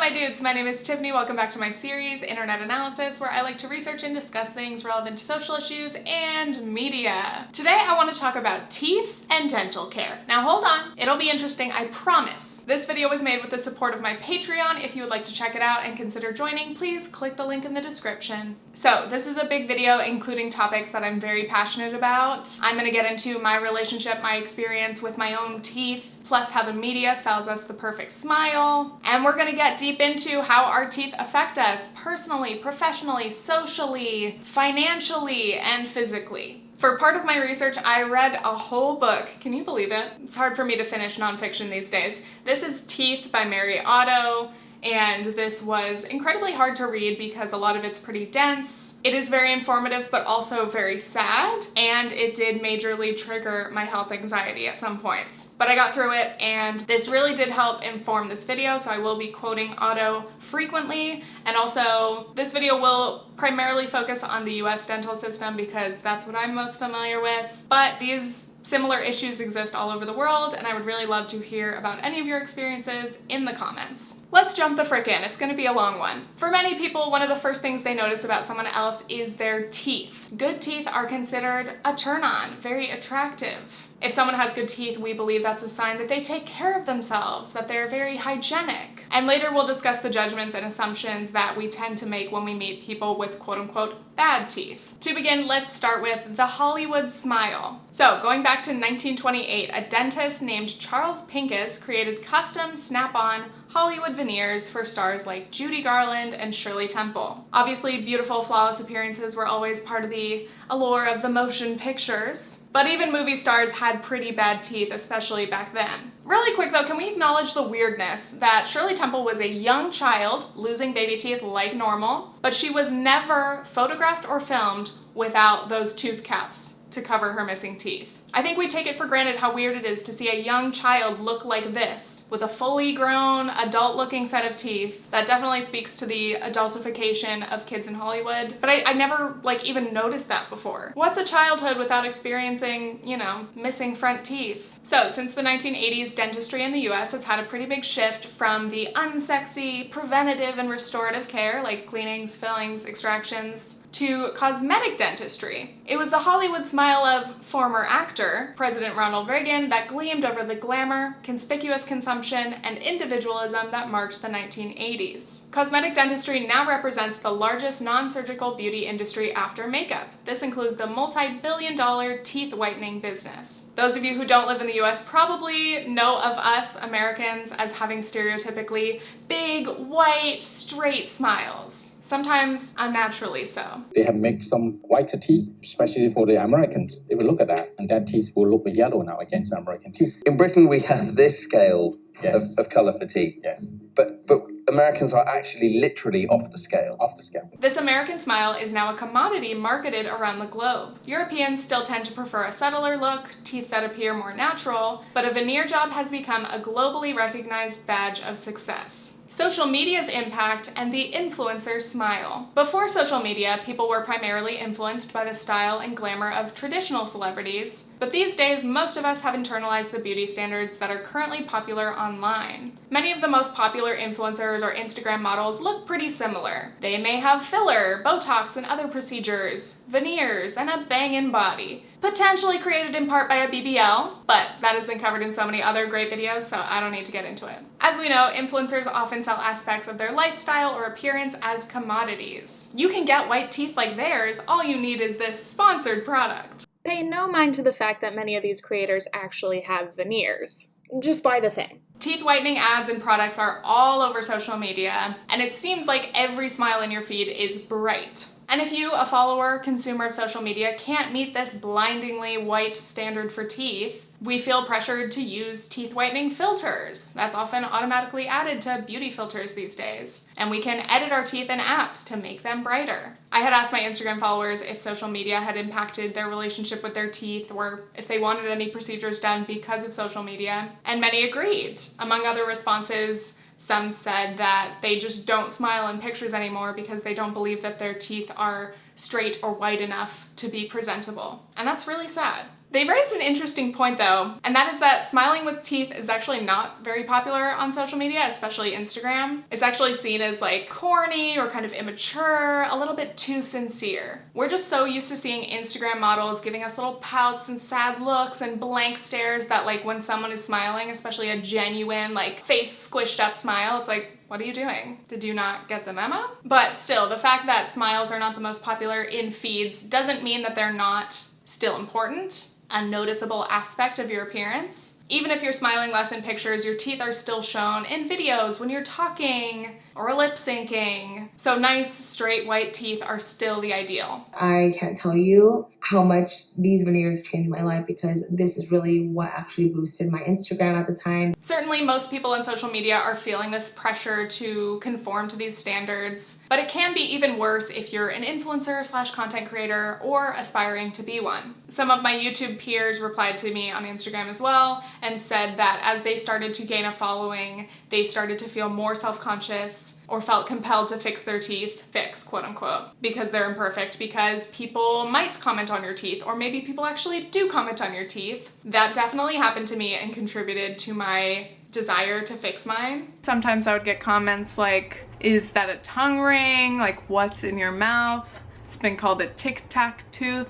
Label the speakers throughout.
Speaker 1: my dudes, my name is Tiffany. Welcome back to my series, Internet Analysis, where I like to research and discuss things relevant to social issues and media. Today I want to talk about teeth and dental care. Now hold on, it'll be interesting, I promise. This video was made with the support of my Patreon. If you would like to check it out and consider joining, please click the link in the description. So this is a big video including topics that I'm very passionate about. I'm going to get into my relationship, my experience with my own teeth, plus how the media sells us the perfect smile. And we're gonna get deep into how our teeth affect us personally, professionally, socially, financially, and physically. For part of my research, I read a whole book. Can you believe it? It's hard for me to finish nonfiction these days. This is Teeth by Mary Otto, and this was incredibly hard to read because a lot of it's pretty dense. It is very informative, but also very sad, and it did majorly trigger my health anxiety at some points. But I got through it, and this really did help inform this video, so I will be quoting Otto frequently, and also this video will primarily focus on the US dental system because that's what I'm most familiar with, but these similar issues exist all over the world, and I would really love to hear about any of your experiences in the comments. Let's jump the frick in. It's gonna be a long one. For many people, one of the first things they notice about someone else is their teeth. Good teeth are considered a turn-on, very attractive. If someone has good teeth, we believe that's a sign that they take care of themselves, that they're very hygienic. And later we'll discuss the judgments and assumptions that we tend to make when we meet people with quote-unquote bad teeth. To begin, let's start with the Hollywood smile. So, going back to 1928, a dentist named Charles Pincus created custom snap-on Hollywood veneers for stars like Judy Garland and Shirley Temple. Obviously, beautiful, flawless appearances were always part of the allure of the motion pictures, but even movie stars had pretty bad teeth, especially back then. Really quick though, can we acknowledge the weirdness that Shirley Temple was a young child losing baby teeth like normal, but she was never photographed or filmed without those tooth caps to cover her missing teeth. I think we take it for granted how weird it is to see a young child look like this, with a fully grown, adult-looking set of teeth. That definitely speaks to the adultification of kids in Hollywood, but I never even noticed that before. What's a childhood without experiencing, missing front teeth? So, since the 1980s, dentistry in the US has had a pretty big shift from the unsexy, preventative, and restorative care, like cleanings, fillings, extractions, to cosmetic dentistry. It was the Hollywood smile of former actor, President Ronald Reagan, that gleamed over the glamour, conspicuous consumption, and individualism that marked the 1980s. Cosmetic dentistry now represents the largest non-surgical beauty industry after makeup. This includes the multi-billion-dollar teeth whitening business. Those of you who don't live in the US probably know of us Americans as having stereotypically big, white, straight smiles. Sometimes unnaturally so.
Speaker 2: They have made some whiter teeth, especially for the Americans. If you look at that, and that teeth will look yellow now against the American teeth.
Speaker 3: In Britain, we have this scale of colour for teeth.
Speaker 2: Yes.
Speaker 3: But Americans are actually literally off the scale.
Speaker 2: Off the scale.
Speaker 1: This American smile is now a commodity marketed around the globe. Europeans still tend to prefer a subtler look, teeth that appear more natural, but a veneer job has become a globally recognized badge of success. Social media's impact and the influencer smile. Before social media, people were primarily influenced by the style and glamour of traditional celebrities, but these days most of us have internalized the beauty standards that are currently popular online. Many of the most popular influencers or Instagram models look pretty similar. They may have filler, Botox, and other procedures, veneers, and a bangin' body. Potentially created in part by a BBL, but that has been covered in so many other great videos, so I don't need to get into it. As we know, influencers often sell aspects of their lifestyle or appearance as commodities. You can get white teeth like theirs, all you need is this sponsored product. Pay no mind to the fact that many of these creators actually have veneers. Just buy the thing. Teeth whitening ads and products are all over social media, and it seems like every smile in your feed is bright. And if you, a follower, consumer of social media, can't meet this blindingly white standard for teeth, we feel pressured to use teeth whitening filters. That's often automatically added to beauty filters these days. And we can edit our teeth in apps to make them brighter. I had asked my Instagram followers if social media had impacted their relationship with their teeth or if they wanted any procedures done because of social media, and many agreed. Among other responses, some said that they just don't smile in pictures anymore because they don't believe that their teeth are straight or white enough to be presentable. And that's really sad. They raised an interesting point though, and that is that smiling with teeth is actually not very popular on social media, especially Instagram. It's actually seen as like corny or kind of immature, a little bit too sincere. We're just so used to seeing Instagram models giving us little pouts and sad looks and blank stares that like when someone is smiling, especially a genuine like face squished up smile, it's like, what are you doing? Did you not get the memo? But still, the fact that smiles are not the most popular in feeds doesn't mean that they're not still important, a noticeable aspect of your appearance. Even if you're smiling less in pictures, your teeth are still shown in videos when you're talking or lip syncing. So nice, straight, white teeth are still the ideal.
Speaker 4: I can't tell you how much these veneers changed my life, because this is really what actually boosted my Instagram at the time.
Speaker 1: Certainly most people on social media are feeling this pressure to conform to these standards, but it can be even worse if you're an influencer slash content creator or aspiring to be one. Some of my YouTube peers replied to me on Instagram as well and said that as they started to gain a following, they started to feel more self-conscious or felt compelled to fix their teeth, quote unquote, because they're imperfect, because people might comment on your teeth, or maybe people actually do comment on your teeth. That definitely happened to me and contributed to my desire to fix mine. Sometimes I would get comments like, is that a tongue ring? Like, what's in your mouth? It's been called a tic-tac tooth.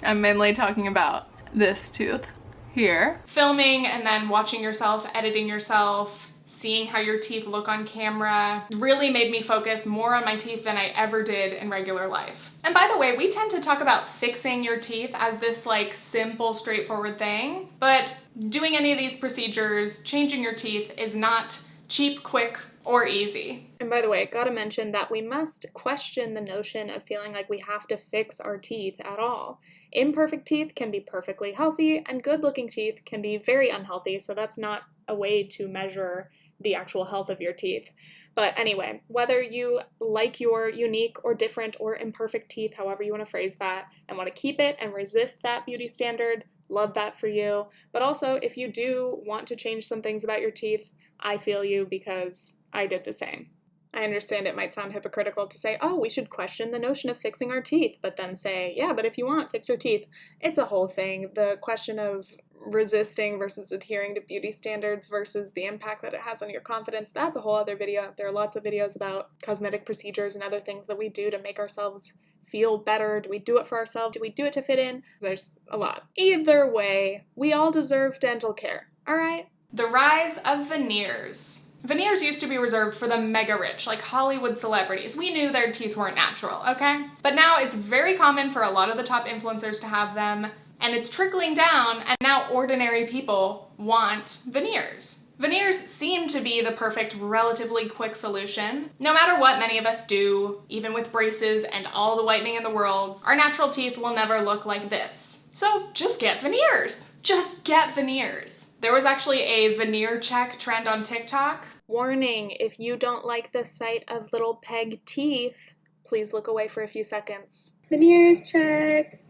Speaker 1: I'm mainly talking about this tooth here. Filming and then watching yourself, editing yourself, seeing how your teeth look on camera really made me focus more on my teeth than I ever did in regular life. And by the way, we tend to talk about fixing your teeth as this like simple, straightforward thing, but doing any of these procedures, changing your teeth, is not cheap, quick, or easy. And by the way, gotta mention that we must question the notion of feeling like we have to fix our teeth at all. Imperfect teeth can be perfectly healthy, and good-looking teeth can be very unhealthy, so that's not a way to measure the actual health of your teeth. But anyway, whether you like your unique or different or imperfect teeth, however you want to phrase that, and want to keep it and resist that beauty standard, love that for you. But also, if you do want to change some things about your teeth, I feel you, because I did the same. I understand it might sound hypocritical to say, oh, we should question the notion of fixing our teeth, but then say, yeah, but if you want, fix your teeth. It's a whole thing. The question of resisting versus adhering to beauty standards versus the impact that it has on your confidence, that's a whole other video. There are lots of videos about cosmetic procedures and other things that we do to make ourselves feel better. Do we do it for ourselves? Do we do it to fit in? There's a lot. Either way, we all deserve dental care, all right? The rise of veneers. Veneers used to be reserved for the mega rich, like Hollywood celebrities. We knew their teeth weren't natural, okay? But now it's very common for a lot of the top influencers to have them, and it's trickling down, and now ordinary people want veneers. Veneers seem to be the perfect, relatively quick solution. No matter what many of us do, even with braces and all the whitening in the world, our natural teeth will never look like this. So just get veneers. Just get veneers. There was actually a veneer check trend on TikTok. Warning, if you don't like the sight of little peg teeth, please look away for a few seconds.
Speaker 4: Veneers check.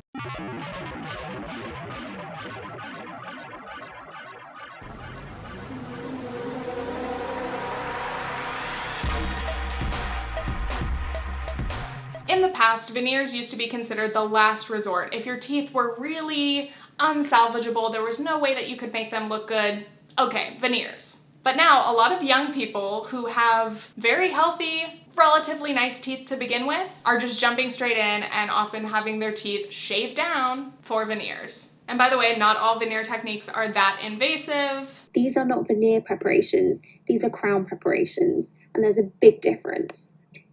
Speaker 1: In the past, veneers used to be considered the last resort. If your teeth were really unsalvageable, there was no way that you could make them look good, okay, veneers. But now, a lot of young people who have very healthy, relatively nice teeth to begin with are just jumping straight in and often having their teeth shaved down for veneers. And by the way, not all veneer techniques are that invasive.
Speaker 5: These are not veneer preparations, these are crown preparations, and there's a big difference.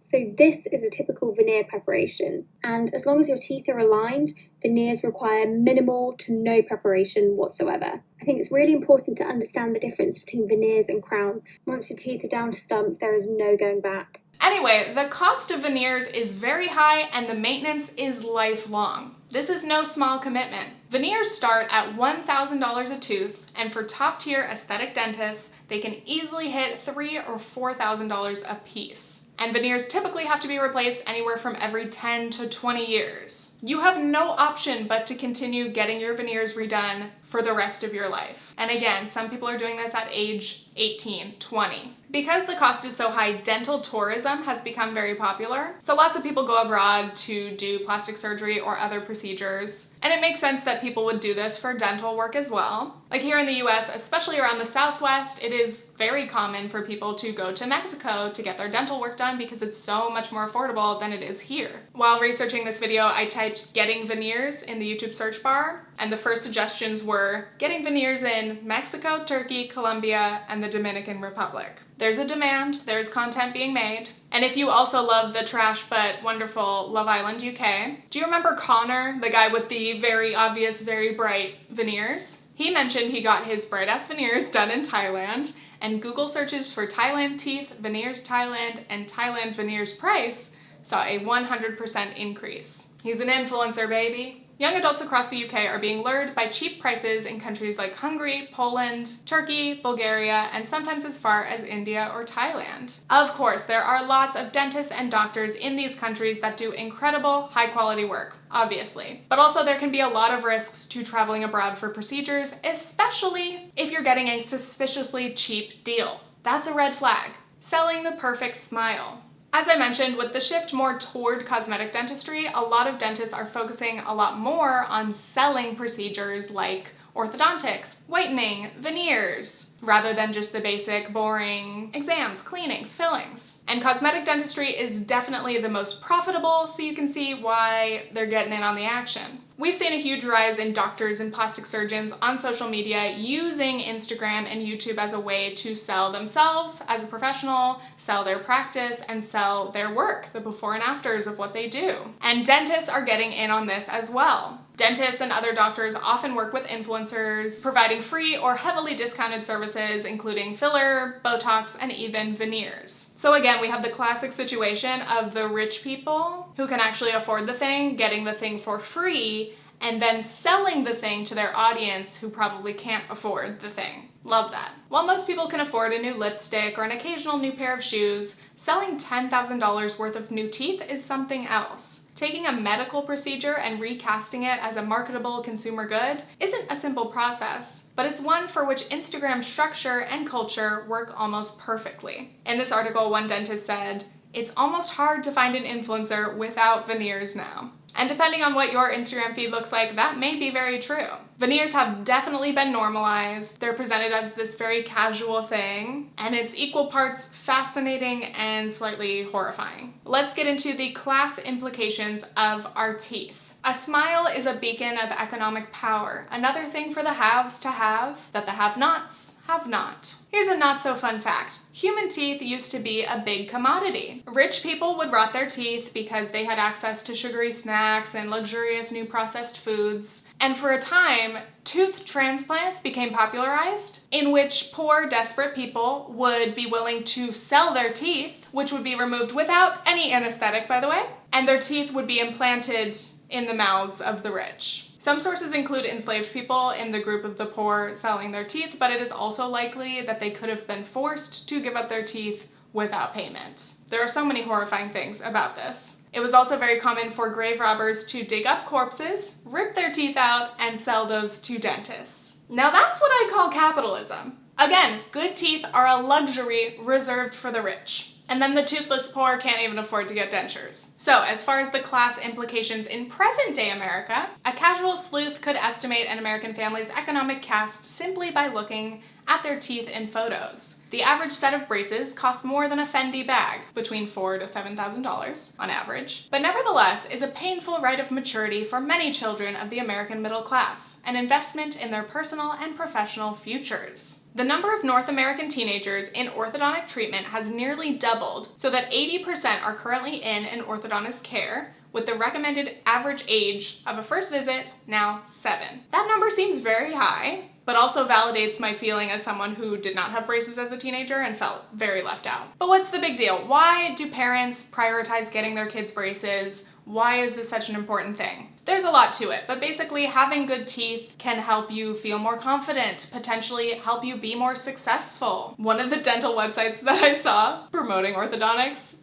Speaker 5: So this is a typical veneer preparation, and as long as your teeth are aligned, veneers require minimal to no preparation whatsoever. I think it's really important to understand the difference between veneers and crowns. Once your teeth are down to stumps, there is no going back.
Speaker 1: Anyway, the cost of veneers is very high and the maintenance is lifelong. This is no small commitment. Veneers start at $1,000 a tooth, and for top-tier aesthetic dentists, they can easily hit $3,000 or $4,000 a piece. And veneers typically have to be replaced anywhere from every 10 to 20 years. You have no option but to continue getting your veneers redone for the rest of your life. And again, some people are doing this at age 18, 20. Because the cost is so high, dental tourism has become very popular. So lots of people go abroad to do plastic surgery or other procedures. And it makes sense that people would do this for dental work as well. Like here in the US, especially around the Southwest, it is very common for people to go to Mexico to get their dental work done because it's so much more affordable than it is here. While researching this video, I typed getting veneers in the YouTube search bar, and the first suggestions were getting veneers in Mexico, Turkey, Colombia, and the Dominican Republic. There's a demand, there's content being made. And if you also love the trash but wonderful Love Island UK, do you remember Connor, the guy with the very obvious, very bright veneers? He mentioned he got his bright ass veneers done in Thailand, and Google searches for Thailand teeth, veneers Thailand, and Thailand veneers price saw a 100% increase. He's an influencer, baby. Young adults across the UK are being lured by cheap prices in countries like Hungary, Poland, Turkey, Bulgaria, and sometimes as far as India or Thailand. Of course, there are lots of dentists and doctors in these countries that do incredible, high-quality work, obviously. But also there can be a lot of risks to traveling abroad for procedures, especially if you're getting a suspiciously cheap deal. That's a red flag. Selling the perfect smile. As I mentioned, with the shift more toward cosmetic dentistry, a lot of dentists are focusing a lot more on selling procedures like orthodontics, whitening, veneers, rather than just the basic, boring exams, cleanings, fillings. And cosmetic dentistry is definitely the most profitable, so you can see why they're getting in on the action. We've seen a huge rise in doctors and plastic surgeons on social media using Instagram and YouTube as a way to sell themselves as a professional, sell their practice, and sell their work, the before and afters of what they do. And dentists are getting in on this as well. Dentists and other doctors often work with influencers, providing free or heavily discounted services, including filler, Botox, and even veneers. So again, we have the classic situation of the rich people who can actually afford the thing, getting the thing for free, and then selling the thing to their audience who probably can't afford the thing. Love that. While most people can afford a new lipstick or an occasional new pair of shoes, selling $10,000 worth of new teeth is something else. Taking a medical procedure and recasting it as a marketable consumer good isn't a simple process, but it's one for which Instagram structure and culture work almost perfectly. In this article, one dentist said, "It's almost hard to find an influencer without veneers now." And depending on what your Instagram feed looks like, that may be very true. Veneers have definitely been normalized. They're presented as this very casual thing, and it's equal parts fascinating and slightly horrifying. Let's get into the class implications of our teeth. A smile is a beacon of economic power, another thing for the haves to have that the have-nots have not. Here's a not so fun fact. Human teeth used to be a big commodity. Rich people would rot their teeth because they had access to sugary snacks and luxurious new processed foods. And for a time, tooth transplants became popularized, in which poor, desperate people would be willing to sell their teeth, which would be removed without any anesthetic, by the way, and their teeth would be implanted in the mouths of the rich. Some sources include enslaved people in the group of the poor selling their teeth, but it is also likely that they could have been forced to give up their teeth without payment. There are so many horrifying things about this. It was also very common for grave robbers to dig up corpses, rip their teeth out, and sell those to dentists. Now that's what I call capitalism. Again, good teeth are a luxury reserved for the rich. And then the toothless poor can't even afford to get dentures. So, as far as the class implications in present-day America, a casual sleuth could estimate an American family's economic caste simply by looking at their teeth in photos. The average set of braces costs more than a Fendi bag, between $4,000 to $7,000 on average, but nevertheless is a painful rite of maturity for many children of the American middle class, an investment in their personal and professional futures. The number of North American teenagers in orthodontic treatment has nearly doubled, so that 80% are currently in an orthodontist care, with the recommended average age of a first visit now 7. That number seems very high, but also validates my feeling as someone who did not have braces as a teenager and felt very left out. But what's the big deal? Why do parents prioritize getting their kids braces? Why is this such an important thing? There's a lot to it, but basically having good teeth can help you feel more confident, potentially help you be more successful. One of the dental websites that I saw promoting orthodontics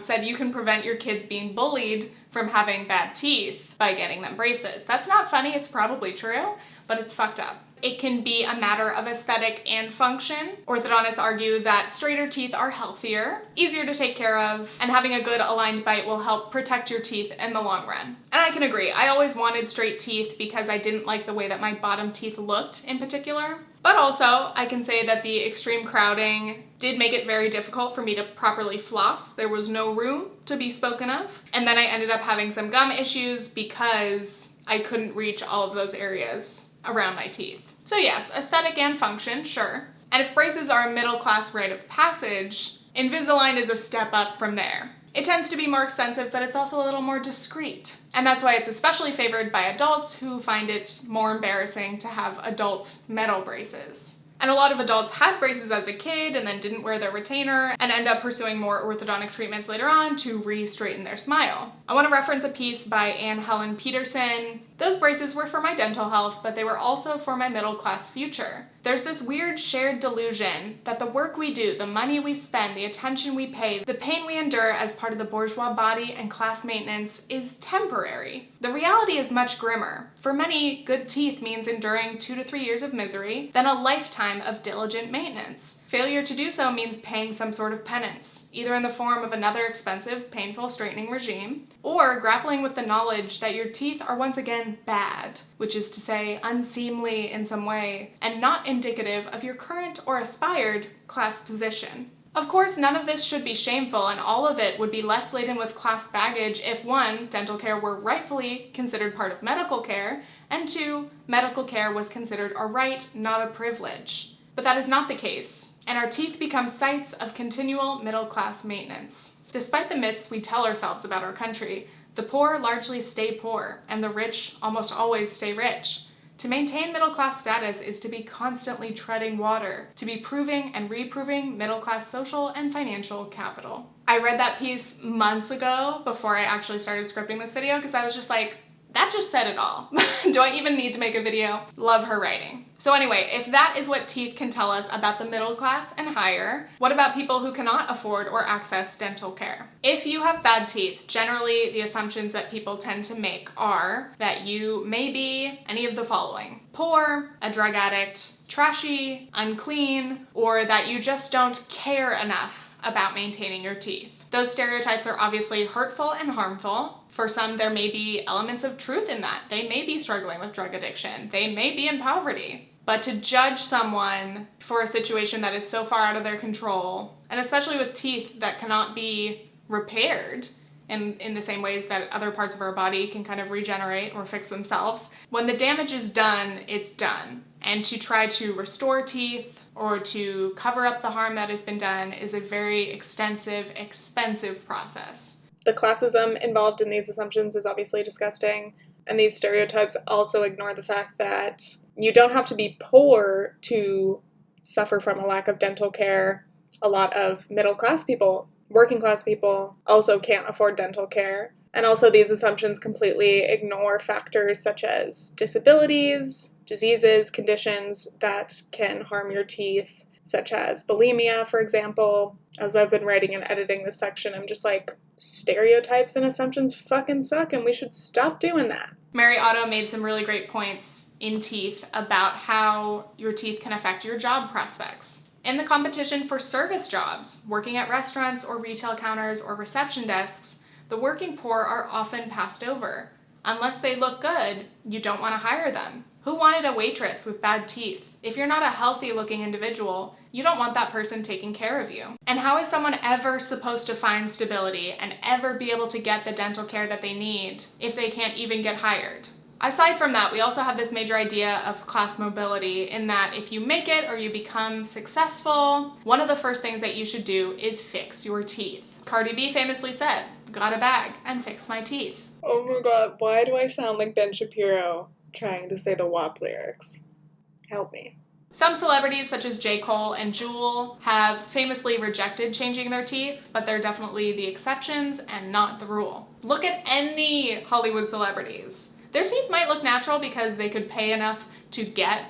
Speaker 1: said you can prevent your kids being bullied from having bad teeth by getting them braces. That's not funny, it's probably true, but it's fucked up. It can be a matter of aesthetic and function. Orthodontists argue that straighter teeth are healthier, easier to take care of, and having a good aligned bite will help protect your teeth in the long run. And I can agree, I always wanted straight teeth because I didn't like the way that my bottom teeth looked in particular. But also, I can say that the extreme crowding did make it very difficult for me to properly floss. There was no room to be spoken of. And then I ended up having some gum issues because I couldn't reach all of those areas around my teeth. So yes, aesthetic and function, sure. And if braces are a middle-class rite of passage, Invisalign is a step up from there. It tends to be more expensive, but it's also a little more discreet. And that's why it's especially favored by adults who find it more embarrassing to have adult metal braces. And a lot of adults had braces as a kid and then didn't wear their retainer and end up pursuing more orthodontic treatments later on to re-straighten their smile. I want to reference a piece by Anne Helen Peterson. Those braces were for my dental health, but they were also for my middle-class future. There's this weird shared delusion that the work we do, the money we spend, the attention we pay, the pain we endure as part of the bourgeois body and class maintenance is temporary. The reality is much grimmer. For many, good teeth means enduring 2 to 3 years of misery, then a lifetime of diligent maintenance. Failure to do so means paying some sort of penance, either in the form of another expensive, painful straightening regime, or grappling with the knowledge that your teeth are once again bad, which is to say unseemly in some way, and not indicative of your current or aspired class position. Of course, none of this should be shameful, and all of it would be less laden with class baggage if 1, dental care were rightfully considered part of medical care, and 2, medical care was considered a right, not a privilege. But that is not the case, and our teeth become sites of continual middle-class maintenance. Despite the myths we tell ourselves about our country, the poor largely stay poor, and the rich almost always stay rich. To maintain middle-class status is to be constantly treading water, to be proving and reproving middle-class social and financial capital. I read that piece months ago before I actually started scripting this video because I was just like, that just said it all. Do I even need to make a video? Love her writing. So anyway, if that is what teeth can tell us about the middle class and higher, what about people who cannot afford or access dental care? If you have bad teeth, generally the assumptions that people tend to make are that you may be any of the following: poor, a drug addict, trashy, unclean, or that you just don't care enough about maintaining your teeth. Those stereotypes are obviously hurtful and harmful. For some, there may be elements of truth in that. They may be struggling with drug addiction. They may be in poverty. But to judge someone for a situation that is so far out of their control, and especially with teeth that cannot be repaired in the same ways that other parts of our body can kind of regenerate or fix themselves, when the damage is done, it's done. And to try to restore teeth or to cover up the harm that has been done is a very extensive, expensive process.
Speaker 6: The classism involved in these assumptions is obviously disgusting, and these stereotypes also ignore the fact that you don't have to be poor to suffer from a lack of dental care. A lot of middle-class people, working-class people, also can't afford dental care. And also these assumptions completely ignore factors such as disabilities, diseases, conditions that can harm your teeth, such as bulimia, for example. As I've been writing and editing this section, I'm just like, stereotypes and assumptions fucking suck, and we should stop doing that.
Speaker 1: Mary Otto made some really great points in Teeth about how your teeth can affect your job prospects. In the competition for service jobs, working at restaurants or retail counters or reception desks, the working poor are often passed over. Unless they look good, you don't want to hire them. Who wanted a waitress with bad teeth? If you're not a healthy-looking individual, you don't want that person taking care of you. And how is someone ever supposed to find stability and ever be able to get the dental care that they need if they can't even get hired? Aside from that, we also have this major idea of class mobility in that if you make it or you become successful, one of the first things that you should do is fix your teeth. Cardi B famously said, "Got a bag and fix my teeth."
Speaker 6: Oh my god, why do I sound like Ben Shapiro trying to say the WAP lyrics? Help me.
Speaker 1: Some celebrities such as J. Cole and Jewel have famously rejected changing their teeth, but they're definitely the exceptions and not the rule. Look at any Hollywood celebrities. Their teeth might look natural because they could pay enough to get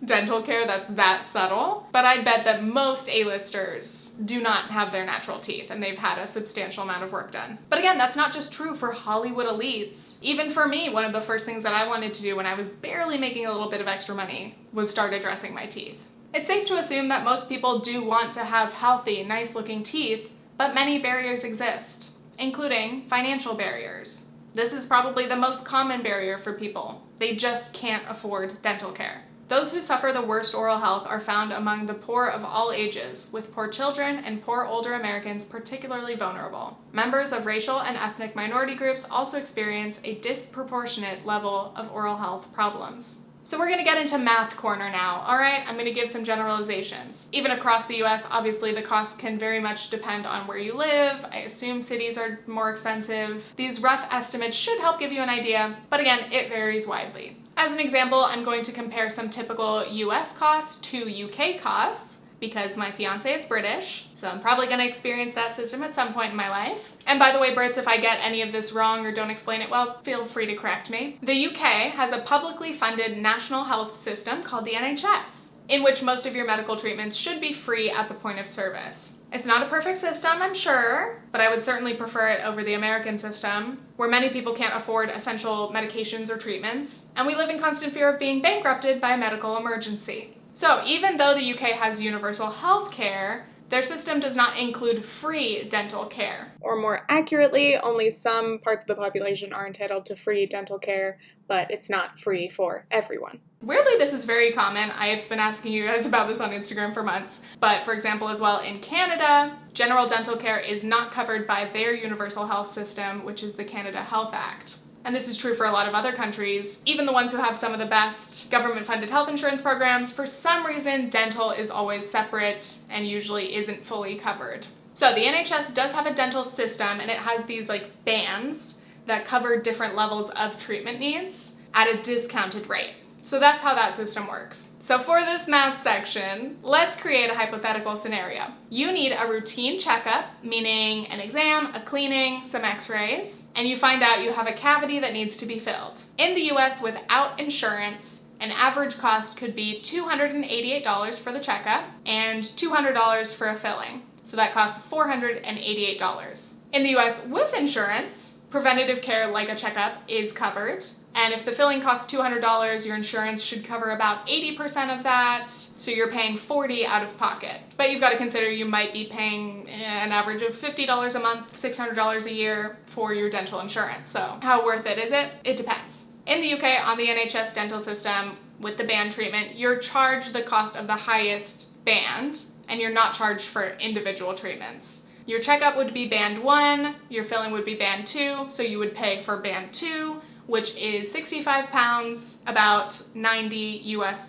Speaker 1: dental care that's that subtle, but I'd bet that most A-listers do not have their natural teeth and they've had a substantial amount of work done. But again, that's not just true for Hollywood elites. Even for me, one of the first things that I wanted to do when I was barely making a little bit of extra money was start addressing my teeth. It's safe to assume that most people do want to have healthy, nice-looking teeth, but many barriers exist, including financial barriers. This is probably the most common barrier for people. They just can't afford dental care. Those who suffer the worst oral health are found among the poor of all ages, with poor children and poor older Americans particularly vulnerable. Members of racial and ethnic minority groups also experience a disproportionate level of oral health problems. So we're gonna get into math corner now, all right? I'm gonna give some generalizations. Even across the US, obviously the costs can very much depend on where you live. I assume cities are more expensive. These rough estimates should help give you an idea, but again, it varies widely. As an example, I'm going to compare some typical US costs to UK costs, because my fiance is British, so I'm probably gonna experience that system at some point in my life. And by the way, Brits, if I get any of this wrong or don't explain it well, feel free to correct me. The UK has a publicly funded national health system called the NHS, in which most of your medical treatments should be free at the point of service. It's not a perfect system, I'm sure, but I would certainly prefer it over the American system, where many people can't afford essential medications or treatments, and we live in constant fear of being bankrupted by a medical emergency. So even though the UK has universal health care, their system does not include free dental care.
Speaker 6: Or more accurately, only some parts of the population are entitled to free dental care, but it's not free for everyone.
Speaker 1: Weirdly, this is very common. I've been asking you guys about this on Instagram for months. But for example, as well, in Canada, general dental care is not covered by their universal health system, which is the Canada Health Act. And this is true for a lot of other countries. Even the ones who have some of the best government-funded health insurance programs, for some reason, dental is always separate and usually isn't fully covered. So the NHS does have a dental system, and it has these like bands that cover different levels of treatment needs at a discounted rate. So that's how that system works. So for this math section, let's create a hypothetical scenario. You need a routine checkup, meaning an exam, a cleaning, some x-rays, and you find out you have a cavity that needs to be filled. In the US, without insurance, an average cost could be $288 for the checkup and $200 for a filling. So that costs $488. In the US with insurance, preventative care like a checkup is covered. And if the filling costs $200, your insurance should cover about 80% of that, so you're paying $40 out of pocket. But you've got to consider you might be paying an average of $50 a month, $600 a year for your dental insurance. So how worth it is it? It depends. In the UK, on the NHS dental system, with the band treatment, you're charged the cost of the highest band, and you're not charged for individual treatments. Your checkup would be band 1, your filling would be band 2, so you would pay for band 2, which is 65 pounds, about $90 US.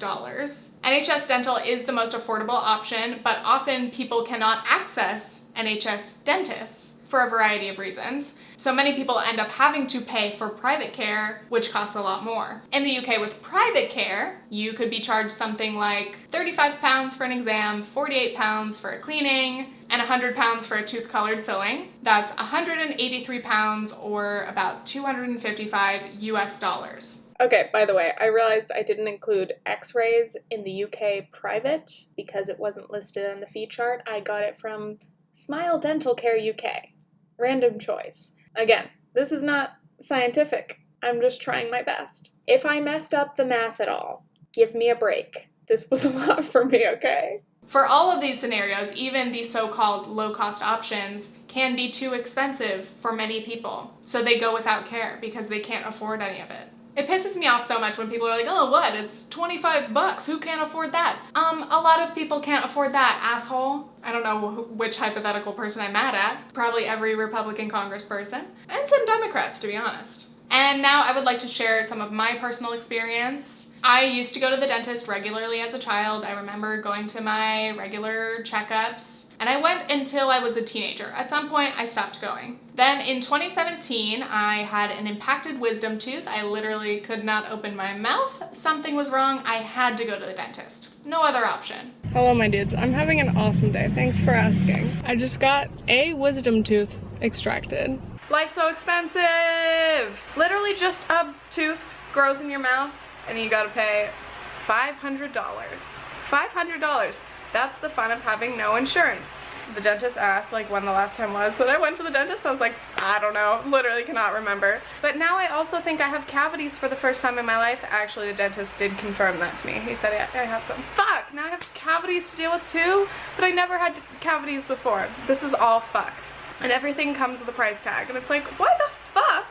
Speaker 1: NHS dental is the most affordable option, but often people cannot access NHS dentists for a variety of reasons. So many people end up having to pay for private care, which costs a lot more. In the UK with private care, you could be charged something like 35 pounds for an exam, 48 pounds for a cleaning, and 100 pounds for a tooth-colored filling. That's 183 pounds or about $255 US.
Speaker 6: Okay, by the way, I realized I didn't include x-rays in the UK private because it wasn't listed on the fee chart. I got it from Smile Dental Care UK. Random choice. Again, this is not scientific. I'm just trying my best. If I messed up the math at all, give me a break. This was a lot for me, okay?
Speaker 1: For all of these scenarios, even the so-called low-cost options can be too expensive for many people. So they go without care because they can't afford any of it. It pisses me off so much when people are like, oh, what? It's 25 bucks. Who can't afford that? A lot of people can't afford that, asshole. I don't know which hypothetical person I'm mad at. Probably every Republican congressperson. And some Democrats, to be honest. And now I would like to share some of my personal experience. I used to go to the dentist regularly as a child. I remember going to my regular checkups. And I went until I was a teenager. At some point, I stopped going. Then in 2017, I had an impacted wisdom tooth. I literally could not open my mouth. Something was wrong. I had to go to the dentist. No other option.
Speaker 6: Hello, my dudes. I'm having an awesome day. Thanks for asking. I just got a wisdom tooth extracted.
Speaker 1: Life's so expensive. Literally just a tooth grows in your mouth and you gotta pay $500. $500. That's the fun of having no insurance. The dentist asked like when the last time was, so I went to the dentist. I was like, I don't know, literally cannot remember. But now I also think I have cavities for the first time in my life. Actually, the dentist did confirm that to me. He said I have some. Fuck, now I have cavities to deal with too, but I never had cavities before. This is all fucked. And everything comes with a price tag. And it's like, why the fuck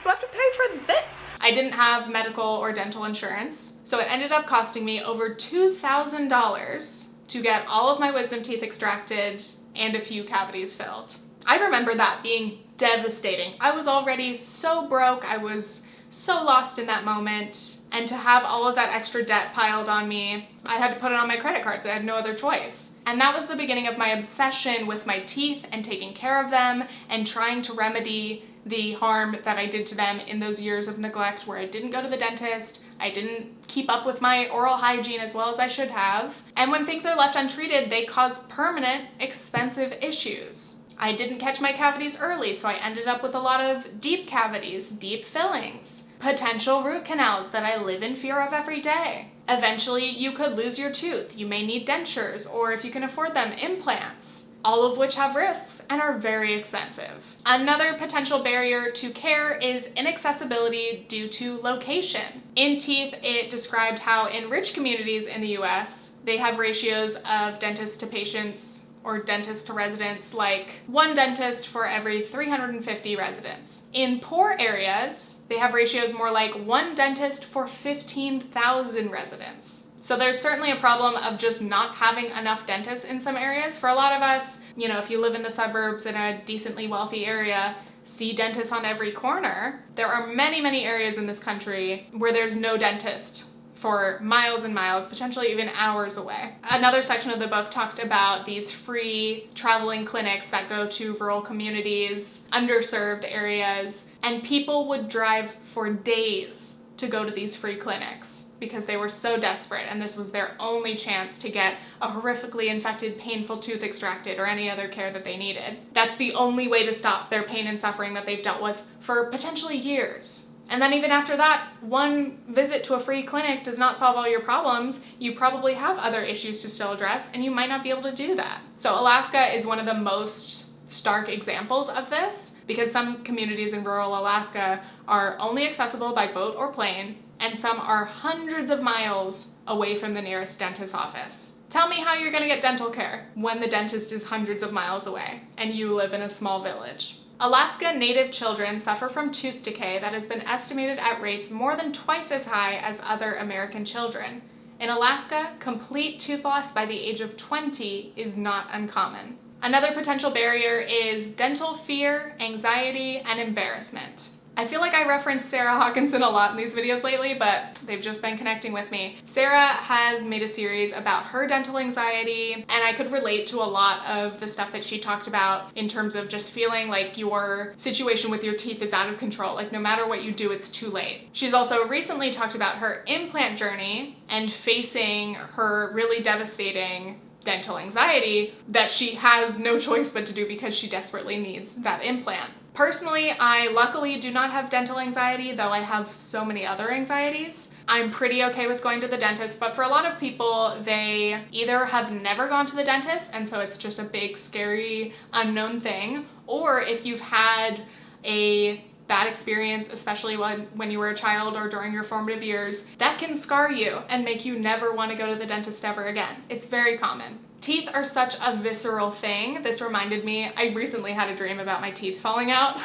Speaker 1: do I have to pay for this? I didn't have medical or dental insurance, so it ended up costing me over $2,000 to get all of my wisdom teeth extracted and a few cavities filled. I remember that being devastating. I was already so broke, I was so lost in that moment, and to have all of that extra debt piled on me, I had to put it on my credit cards. I had no other choice. And that was the beginning of my obsession with my teeth and taking care of them and trying to remedy the harm that I did to them in those years of neglect where I didn't go to the dentist, I didn't keep up with my oral hygiene as well as I should have. And when things are left untreated, they cause permanent, expensive issues. I didn't catch my cavities early, so I ended up with a lot of deep cavities, deep fillings, potential root canals that I live in fear of every day. Eventually, you could lose your tooth. You may need dentures, or if you can afford them, implants, all of which have risks and are very expensive. Another potential barrier to care is inaccessibility due to location. In teeth, it described how in rich communities in the US, they have ratios of dentists to patients or dentist to residents like one dentist for every 350 residents. In poor areas, they have ratios more like one dentist for 15,000 residents. So there's certainly a problem of just not having enough dentists in some areas. For a lot of us, you know, if you live in the suburbs in a decently wealthy area, see dentists on every corner. There are many, many areas in this country where there's no dentist for miles and miles, potentially even hours away. Another section of the book talked about these free traveling clinics that go to rural communities, underserved areas, and people would drive for days to go to these free clinics because they were so desperate and this was their only chance to get a horrifically infected, painful tooth extracted or any other care that they needed. That's the only way to stop their pain and suffering that they've dealt with for potentially years. And then even after that, one visit to a free clinic does not solve all your problems. You probably have other issues to still address and you might not be able to do that. So Alaska is one of the most stark examples of this because some communities in rural Alaska are only accessible by boat or plane, and some are hundreds of miles away from the nearest dentist's office. Tell me how you're gonna get dental care when the dentist is hundreds of miles away and you live in a small village. Alaska Native children suffer from tooth decay that has been estimated at rates more than twice as high as other American children. In Alaska, complete tooth loss by the age of 20 is not uncommon. Another potential barrier is dental fear, anxiety, and embarrassment. I feel like I reference Sarah Hawkinson a lot in these videos lately, but they've just been connecting with me. Sarah has made a series about her dental anxiety, and I could relate to a lot of the stuff that she talked about in terms of just feeling like your situation with your teeth is out of control. Like no matter what you do, it's too late. She's also recently talked about her implant journey and facing her really devastating dental anxiety that she has no choice but to do because she desperately needs that implant. Personally, I luckily do not have dental anxiety, though I have so many other anxieties. I'm pretty okay with going to the dentist, but for a lot of people, they either have never gone to the dentist, and so it's just a big, scary, unknown thing, or if you've had a bad experience, especially when you were a child or during your formative years, that can scar you and make you never want to go to the dentist ever again. It's very common. Teeth are such a visceral thing. This reminded me, I recently had a dream about my teeth falling out.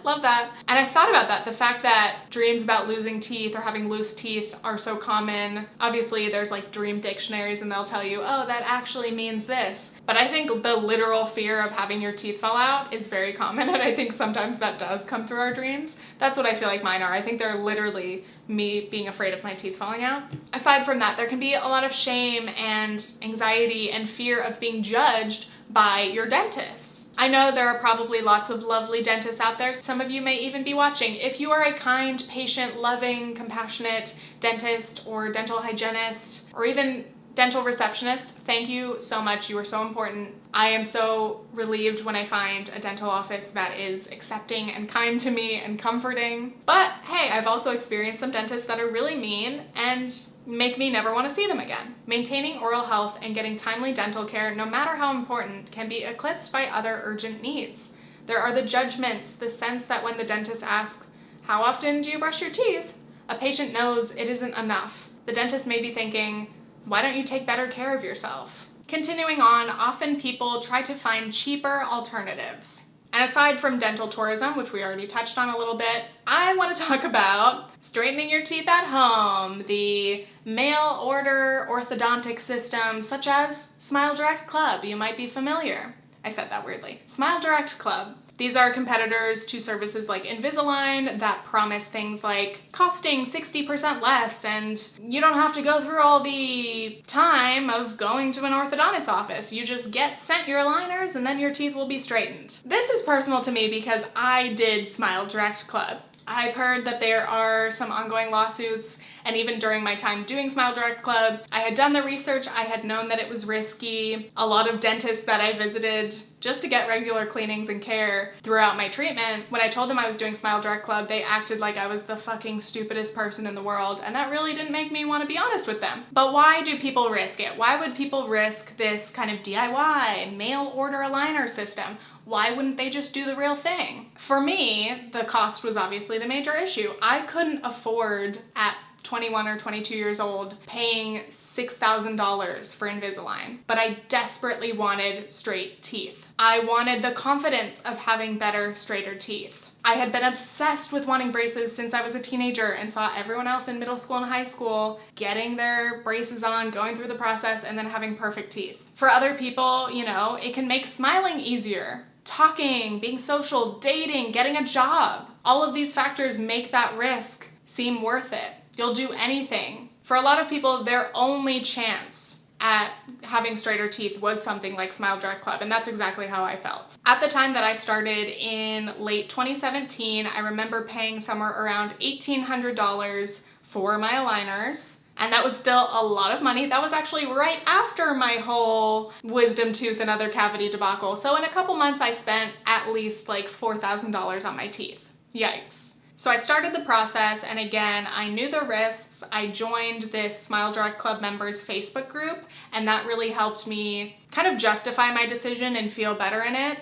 Speaker 1: Love that. And I thought about that, the fact that dreams about losing teeth or having loose teeth are so common. Obviously there's like dream dictionaries and they'll tell you, oh, that actually means this. But I think the literal fear of having your teeth fall out is very common, and I think sometimes that does come through our dreams. That's what I feel like mine are. I think they're literally me being afraid of my teeth falling out. Aside from that, there can be a lot of shame and anxiety and fear of being judged by your dentist. I know there are probably lots of lovely dentists out there. Some of you may even be watching. If you are a kind, patient, loving, compassionate dentist or dental hygienist, or even Dental receptionist, thank you so much. You are so important. I am so relieved when I find a dental office that is accepting and kind to me and comforting. But hey, I've also experienced some dentists that are really mean and make me never want to see them again. Maintaining oral health and getting timely dental care, no matter how important, can be eclipsed by other urgent needs. There are the judgments, the sense that when the dentist asks, "How often do you brush your teeth?" a patient knows it isn't enough. The dentist may be thinking, "Why don't you take better care of yourself?" Continuing on, often people try to find cheaper alternatives. And aside from dental tourism, which we already touched on a little bit, I want to talk about straightening your teeth at home, the mail order orthodontic system such as SmileDirectClub. You might be familiar. I said that weirdly. SmileDirectClub. These are competitors to services like Invisalign that promise things like costing 60% less, and you don't have to go through all the time of going to an orthodontist office. You just get sent your aligners and then your teeth will be straightened. This is personal to me because I did SmileDirectClub. I've heard that there are some ongoing lawsuits, and even during my time doing SmileDirectClub, I had done the research, I had known that it was risky. A lot of dentists that I visited just to get regular cleanings and care throughout my treatment, when I told them I was doing SmileDirectClub, they acted like I was the fucking stupidest person in the world, and that really didn't make me want to be honest with them. But why do people risk it? Why would people risk this kind of DIY, mail order aligner system? Why wouldn't they just do the real thing? For me, the cost was obviously the major issue. I couldn't afford, at 21 or 22 years old, paying $6,000 for Invisalign, but I desperately wanted straight teeth. I wanted the confidence of having better, straighter teeth. I had been obsessed with wanting braces since I was a teenager and saw everyone else in middle school and high school getting their braces on, going through the process, and then having perfect teeth. For other people, you know, it can make smiling easier. Talking, being social, dating, getting a job. All of these factors make that risk seem worth it. You'll do anything. For a lot of people, their only chance at having straighter teeth was something like SmileDirectClub, and that's exactly how I felt. At the time that I started in late 2017, I remember paying somewhere around $1,800 for my aligners. And that was still a lot of money. That was actually right after my whole wisdom tooth and other cavity debacle. So in a couple months, I spent at least like $4,000 on my teeth. Yikes. So I started the process, and again, I knew the risks. I joined this SmileDirectClub members Facebook group, and that really helped me kind of justify my decision and feel better in it,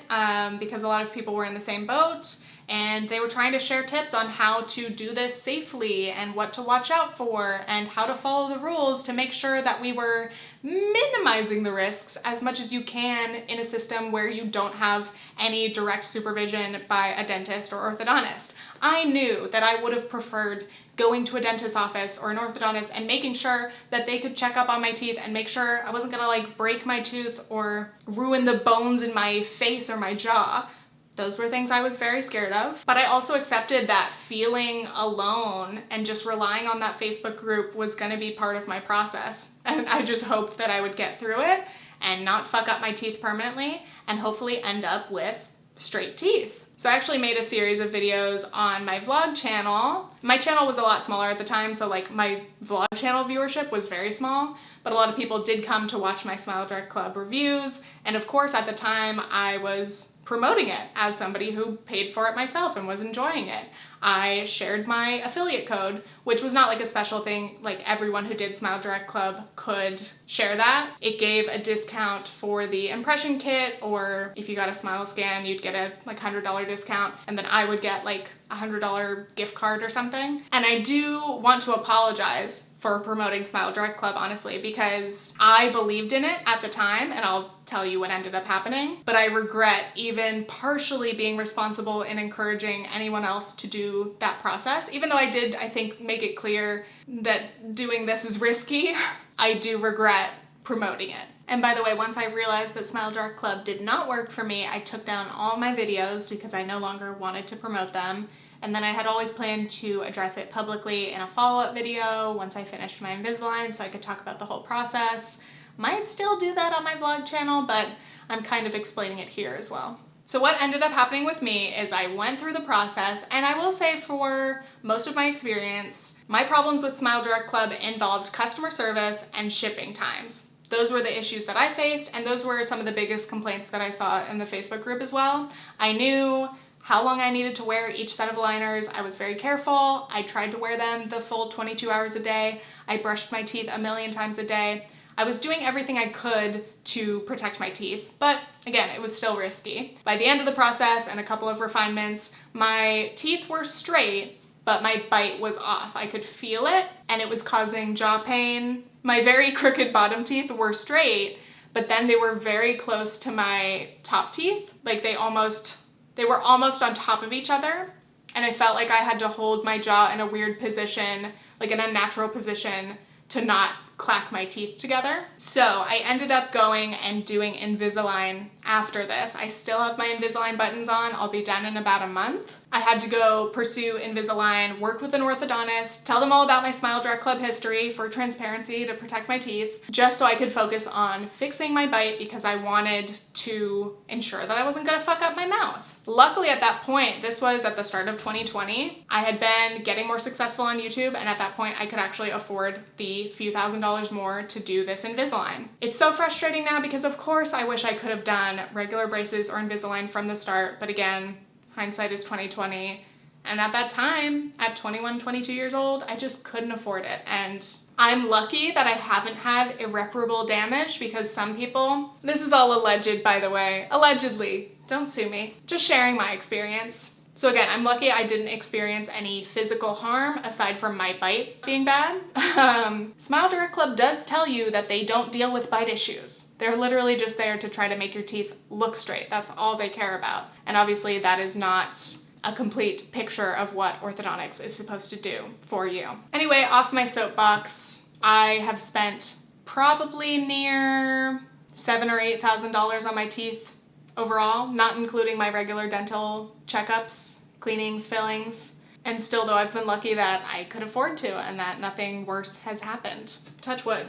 Speaker 1: because a lot of people were in the same boat. And they were trying to share tips on how to do this safely and what to watch out for and how to follow the rules to make sure that we were minimizing the risks as much as you can in a system where you don't have any direct supervision by a dentist or orthodontist. I knew that I would have preferred going to a dentist's office or an orthodontist and making sure that they could check up on my teeth and make sure I wasn't gonna like break my tooth or ruin the bones in my face or my jaw. Those were things I was very scared of. But I also accepted that feeling alone and just relying on that Facebook group was gonna be part of my process. And I just hoped that I would get through it and not fuck up my teeth permanently and hopefully end up with straight teeth. So I actually made a series of videos on my vlog channel. My channel was a lot smaller at the time, so like my vlog channel viewership was very small, but a lot of people did come to watch my SmileDirectClub reviews. And of course, at the time, I was promoting it as somebody who paid for it myself and was enjoying it. I shared my affiliate code, which was not like a special thing, like everyone who did SmileDirectClub could share that. It gave a discount for the impression kit, or if you got a Smile scan, you'd get a like $100 discount, and then I would get like a $100 gift card or something. And I do want to apologize for promoting SmileDirectClub, honestly, because I believed in it at the time, and I'll tell you what ended up happening, but I regret even partially being responsible in encouraging anyone else to do that process. Even though I did, I think, make it clear that doing this is risky, I do regret promoting it. And by the way, once I realized that SmileDirectClub did not work for me, I took down all my videos because I no longer wanted to promote them. And then I had always planned to address it publicly in a follow-up video once I finished my Invisalign so I could talk about the whole process. Might still do that on my vlog channel, but I'm kind of explaining it here as well. So what ended up happening with me is I went through the process, and I will say for most of my experience, my problems with SmileDirectClub involved customer service and shipping times. Those were the issues that I faced, and those were some of the biggest complaints that I saw in the Facebook group as well. I knew how long I needed to wear each set of aligners. I was very careful. I tried to wear them the full 22 hours a day. I brushed my teeth a million times a day. I was doing everything I could to protect my teeth, but again, it was still risky. By the end of the process and a couple of refinements, my teeth were straight, but my bite was off. I could feel it, and it was causing jaw pain. My very crooked bottom teeth were straight, but then they were very close to my top teeth. Like they were almost on top of each other, and I felt like I had to hold my jaw in a weird position, like an unnatural position, to not clack my teeth together. So I ended up going and doing Invisalign after this. I still have my Invisalign buttons on. I'll be done in about a month. I had to go pursue Invisalign, work with an orthodontist, tell them all about my SmileDirectClub history for transparency to protect my teeth, just so I could focus on fixing my bite because I wanted to ensure that I wasn't gonna fuck up my mouth. Luckily at that point, this was at the start of 2020, I had been getting more successful on YouTube, and at that point I could actually afford the few $1,000s more to do this Invisalign. It's so frustrating now because of course I wish I could have done regular braces or Invisalign from the start, but again, hindsight is 2020. And at that time, at 21, 22 years old, I just couldn't afford it. And I'm lucky that I haven't had irreparable damage because some people, this is all alleged by the way, allegedly, don't sue me, just sharing my experience. So again, I'm lucky I didn't experience any physical harm aside from my bite being bad. SmileDirectClub does tell you that they don't deal with bite issues. They're literally just there to try to make your teeth look straight. That's all they care about. And obviously that is not a complete picture of what orthodontics is supposed to do for you. Anyway, off my soapbox, I have spent probably near $7,000 or $8,000 on my teeth overall, not including my regular dental checkups, cleanings, fillings. And still though, I've been lucky that I could afford to and that nothing worse has happened. Touch wood.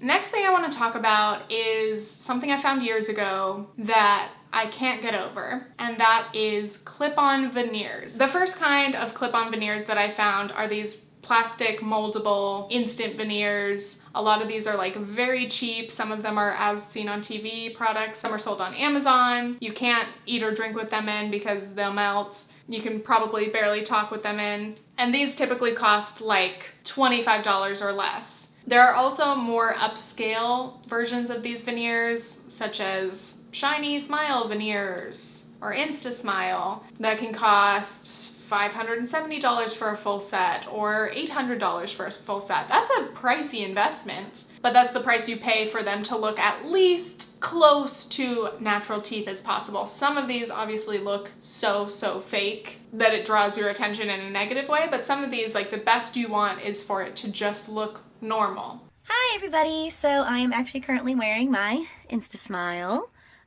Speaker 1: Next thing I want to talk about is something I found years ago that I can't get over, and that is clip-on veneers. The first kind of clip-on veneers that I found are these plastic moldable instant veneers. A lot of these are like very cheap. Some of them are as seen on TV products. Some are sold on Amazon. You can't eat or drink with them in because they'll melt. You can probably barely talk with them in. And these typically cost like $25 or less. There are also more upscale versions of these veneers, such as shiny smile veneers or InstaSmile, that can cost $570 for a full set or $800 for a full set. That's a pricey investment, but that's the price you pay for them to look at least close to natural teeth as possible. Some of these obviously look so fake that it draws your attention in a negative way, but some of these, like, the best you want is for it to just look normal.
Speaker 7: Hi everybody, so I am actually currently wearing my InstaSmile.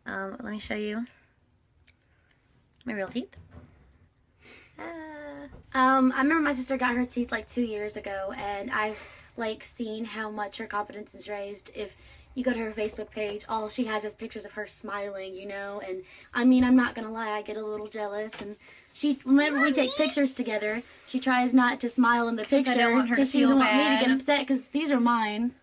Speaker 7: Let me show you my real teeth. I remember my sister got her teeth like 2 years ago, and I've like seen how much her confidence is raised. If you go to her Facebook page, all she has is pictures of her smiling, you know, and I mean, I'm not gonna lie, I get a little jealous, and whenever we take pictures together, she tries not to smile in the picture because she doesn't want me to get upset because these are mine.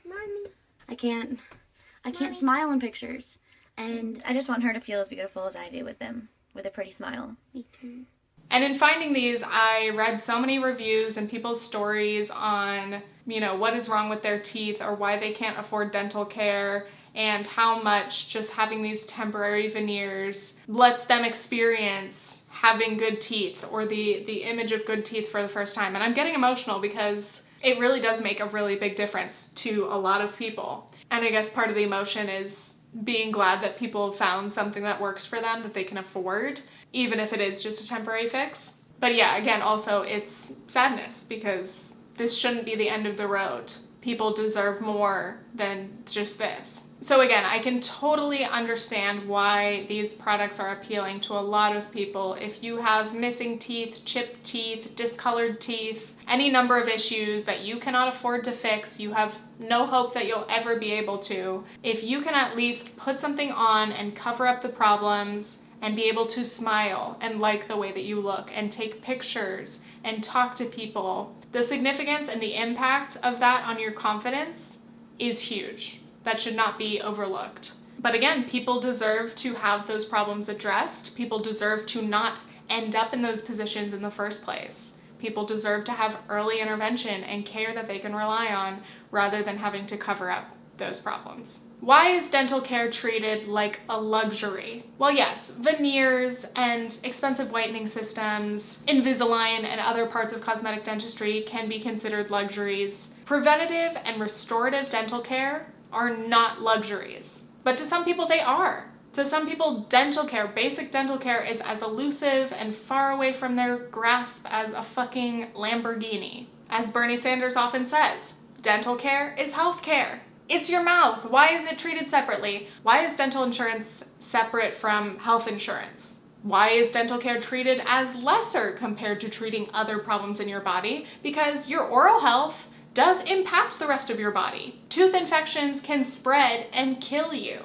Speaker 7: Mommy. I can't smile in pictures, and I just want her to feel as beautiful as I do with them, with a pretty smile. Me too.
Speaker 1: And in finding these, I read so many reviews and people's stories on, you know, what is wrong with their teeth or why they can't afford dental care, and how much just having these temporary veneers lets them experience having good teeth or the image of good teeth for the first time. And I'm getting emotional because it really does make a really big difference to a lot of people. And I guess part of the emotion is being glad that people have found something that works for them, that they can afford, even if it is just a temporary fix. But yeah, again, also it's sadness because this shouldn't be the end of the road. People deserve more than just this. So again, I can totally understand why these products are appealing to a lot of people. If you have missing teeth, chipped teeth, discolored teeth, any number of issues that you cannot afford to fix, you have no hope that you'll ever be able to, if you can at least put something on and cover up the problems, and be able to smile and like the way that you look and take pictures and talk to people, the significance and the impact of that on your confidence is huge. That should not be overlooked. But again, people deserve to have those problems addressed. People deserve to not end up in those positions in the first place. People deserve to have early intervention and care that they can rely on rather than having to cover up those problems. Why is dental care treated like a luxury? Well, yes, veneers and expensive whitening systems, Invisalign and other parts of cosmetic dentistry can be considered luxuries. Preventative and restorative dental care are not luxuries, but to some people they are. To some people, dental care, basic dental care, is as elusive and far away from their grasp as a fucking Lamborghini. As Bernie Sanders often says, dental care is health care. It's your mouth. Why is it treated separately? Why is dental insurance separate from health insurance? Why is dental care treated as lesser compared to treating other problems in your body? Because your oral health does impact the rest of your body. Tooth infections can spread and kill you.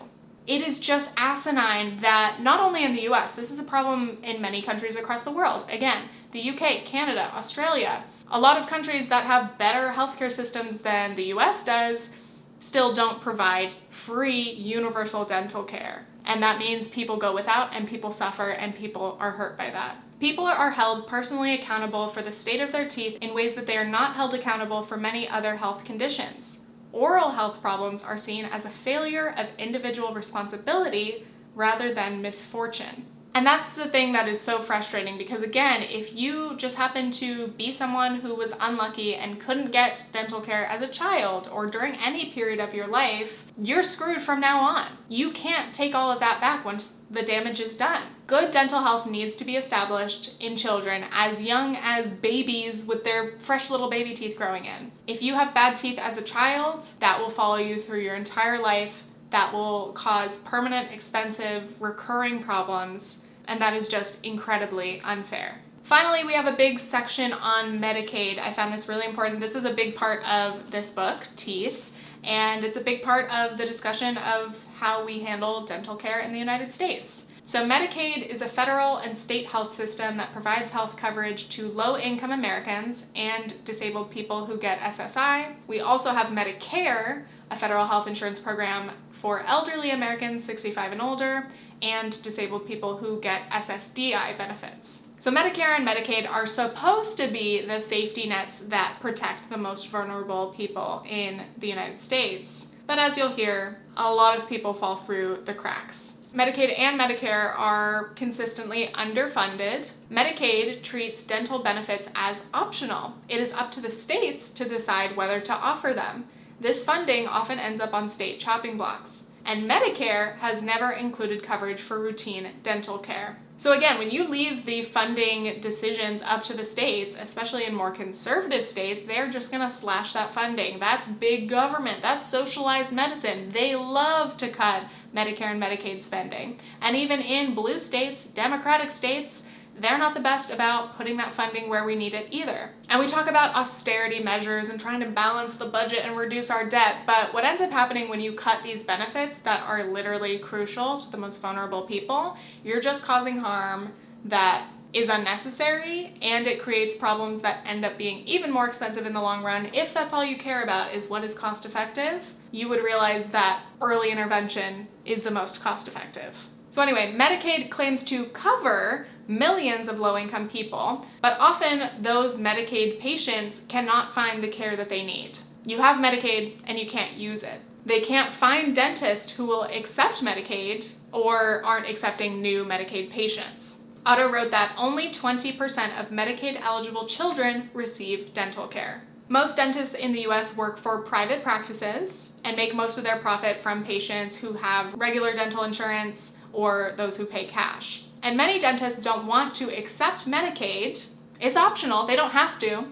Speaker 1: It is just asinine that not only in the US, this is a problem in many countries across the world. Again, the UK, Canada, Australia, a lot of countries that have better healthcare systems than the US does still don't provide free universal dental care. And that means people go without and people suffer and people are hurt by that. People are held personally accountable for the state of their teeth in ways that they are not held accountable for many other health conditions. Oral health problems are seen as a failure of individual responsibility rather than misfortune. And that's the thing that is so frustrating because, again, if you just happen to be someone who was unlucky and couldn't get dental care as a child or during any period of your life, you're screwed from now on. You can't take all of that back once the damage is done. Good dental health needs to be established in children as young as babies with their fresh little baby teeth growing in. If you have bad teeth as a child, that will follow you through your entire life. That will cause permanent, expensive, recurring problems, and that is just incredibly unfair. Finally, we have a big section on Medicaid. I found this really important. This is a big part of this book, Teeth, and it's a big part of the discussion of how we handle dental care in the United States. So Medicaid is a federal and state health system that provides health coverage to low-income Americans and disabled people who get SSI. We also have Medicare, a federal health insurance program for elderly Americans 65 and older, and disabled people who get SSDI benefits. So Medicare and Medicaid are supposed to be the safety nets that protect the most vulnerable people in the United States. But as you'll hear, a lot of people fall through the cracks. Medicaid and Medicare are consistently underfunded. Medicaid treats dental benefits as optional. It is up to the states to decide whether to offer them. This funding often ends up on state chopping blocks. And Medicare has never included coverage for routine dental care. So again, when you leave the funding decisions up to the states, especially in more conservative states, they're just gonna slash that funding. That's big government, that's socialized medicine. They love to cut Medicare and Medicaid spending. And even in blue states, Democratic states, they're not the best about putting that funding where we need it either. And we talk about austerity measures and trying to balance the budget and reduce our debt, but what ends up happening when you cut these benefits that are literally crucial to the most vulnerable people, you're just causing harm that is unnecessary, and it creates problems that end up being even more expensive in the long run. If that's all you care about is what is cost effective, you would realize that early intervention is the most cost effective. So anyway, Medicaid claims to cover millions of low-income people, but often those Medicaid patients cannot find the care that they need. You have Medicaid and you can't use it. They can't find dentists who will accept Medicaid or aren't accepting new Medicaid patients. Otto wrote that only 20% of Medicaid-eligible children receive dental care. Most dentists in the US work for private practices and make most of their profit from patients who have regular dental insurance or those who pay cash. And many dentists don't want to accept Medicaid. It's optional, they don't have to.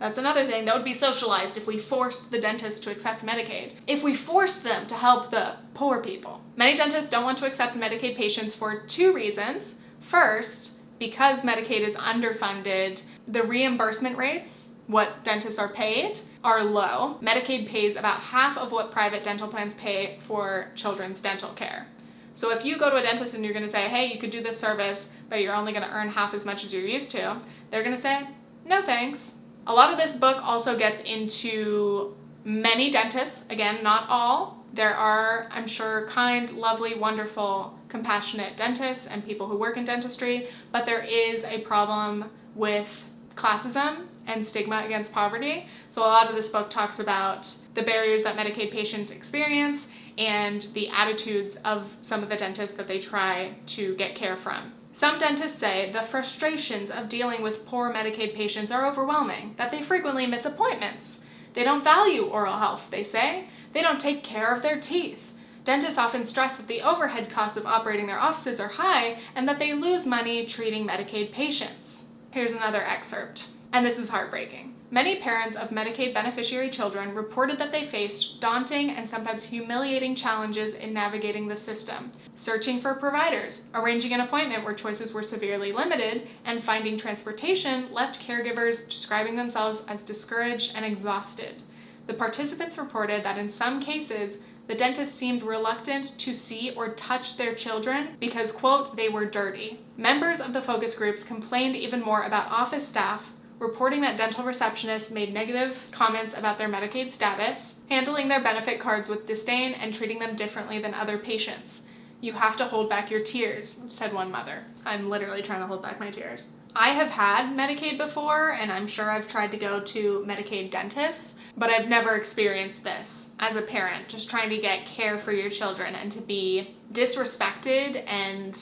Speaker 1: That's another thing that would be socialized if we forced the dentists to accept Medicaid. If we forced them to help the poor people. Many dentists don't want to accept Medicaid patients for two reasons. First, because Medicaid is underfunded, the reimbursement rates, what dentists are paid, are low. Medicaid pays about half of what private dental plans pay for children's dental care. So if you go to a dentist and you're going to say, hey, you could do this service, but you're only going to earn half as much as you're used to, they're going to say, no thanks. A lot of this book also gets into many dentists, again, not all. There are, I'm sure, kind, lovely, wonderful, compassionate dentists and people who work in dentistry, but there is a problem with classism and stigma against poverty. So a lot of this book talks about the barriers that Medicaid patients experience and the attitudes of some of the dentists that they try to get care from. Some dentists say the frustrations of dealing with poor Medicaid patients are overwhelming, that they frequently miss appointments. They don't value oral health, they say. They don't take care of their teeth. Dentists often stress that the overhead costs of operating their offices are high and that they lose money treating Medicaid patients. Here's another excerpt, and this is heartbreaking. Many parents of Medicaid beneficiary children reported that they faced daunting and sometimes humiliating challenges in navigating the system, searching for providers, arranging an appointment where choices were severely limited, and finding transportation left caregivers describing themselves as discouraged and exhausted. The participants reported that in some cases, the dentist seemed reluctant to see or touch their children because, quote, they were dirty. Members of the focus groups complained even more about office staff, reporting that dental receptionists made negative comments about their Medicaid status, handling their benefit cards with disdain, and treating them differently than other patients. You have to hold back your tears, said one mother. I'm literally trying to hold back my tears. I have had Medicaid before, and I'm sure I've tried to go to Medicaid dentists, but I've never experienced this as a parent, just trying to get care for your children and to be disrespected and